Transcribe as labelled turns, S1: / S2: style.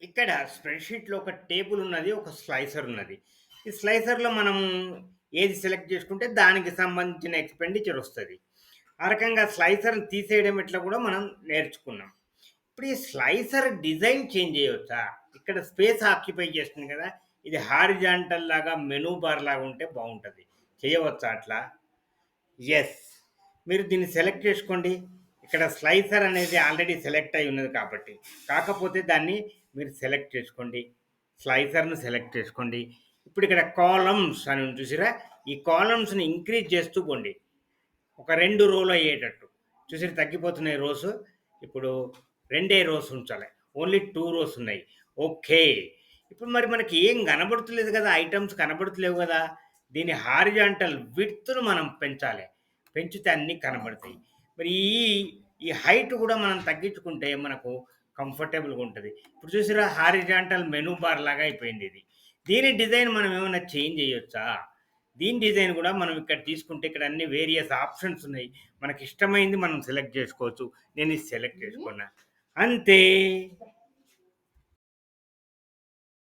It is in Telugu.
S1: ఇక్కడ స్ప్రెడ్‌షీట్‌లో ఒక టేబుల్ ఉన్నది. ఒక స్లైసర్ ఉన్నది. ఈ స్లైసర్‌లో మనం ఏది సెలెక్ట్ చేసుకుంటే దానికి సంబంధించిన ఎక్స్‌పెండిచర్ ఒస్తది. ఆ రకంగా స్లైసర్‌ని తీసేయడం ఎట్లా కూడా మనం నేర్చుకున్నాం. ఇప్పుడు ఈ స్లైసర్ డిజైన్ చేంజ్ చేయొచ్చా? ఇక్కడ స్పేస్ ఆక్యుపై చేస్తుంది కదా! ఇది హారిజాంటల్ లాగా మెనూ బార్ లాగా ఉంటే బావుంటది. చేయవచ్చా అట్లా? యెస్. మీరు దీన్ని సెలెక్ట్ చేసుకోండి. ఇక్కడ స్లైసర్ అనేది ఆల్రెడీ సెలెక్ట్ అయ్యి ఉన్నది కాబట్టి. కాకపోతే దాన్ని మీరు సెలెక్ట్ చేసుకోండి. స్లైసర్‌ని సెలెక్ట్ చేసుకోండి. ఇప్పుడు ఇక్కడ కాలమ్న్స్ అని ఉంది చూసారా? ఈ కాలమ్స్‌ని ఇంక్రీజ్ చేస్తూ పోండి. ఒక 2 రోలు అయ్యేటట్టు. చూసారా తగ్గిపోతున్నాయి రోస్. ఇప్పుడు రెండే రోస్ ఉంచాలి. ఓన్లీ 2 రోస్ ఉన్నాయి. ఓకే. ఇప్పుడు మరి మనకి ఏం కనబడుతలేదు కదా! ఐటెమ్స్ కనబడుతలేవు కదా! దీని హారిజాంటల్ విడ్త్‌ను మనం పెంచాలి. పెంచితే అన్నీ కనబడతాయి. మరి ఈ హైట్ కూడా మనం తగ్గించుకుంటే మనకు కంఫర్టబుల్‌గా ఉంటది. ఇప్పుడు చూసారా హారిజాంటల్ మెనూ బార్ లాగా అయిపోయింది ఇది. దీని డిజైన్ మనం ఏమైనా చేంజ్ చేయొచ్చా? దీని డిజైన్ గూడా మనం ఇక్కడ తీసుకుంటే ఇక్కడ అన్ని వేరియస్ ఆప్షన్స్ ఉన్నాయి. మనకిష్టమైంది మనం సెలెక్ట్ జేసుకోవచ్చు. నేను ఇది సెలెక్ట్ చేసుకున్నా. అంతే.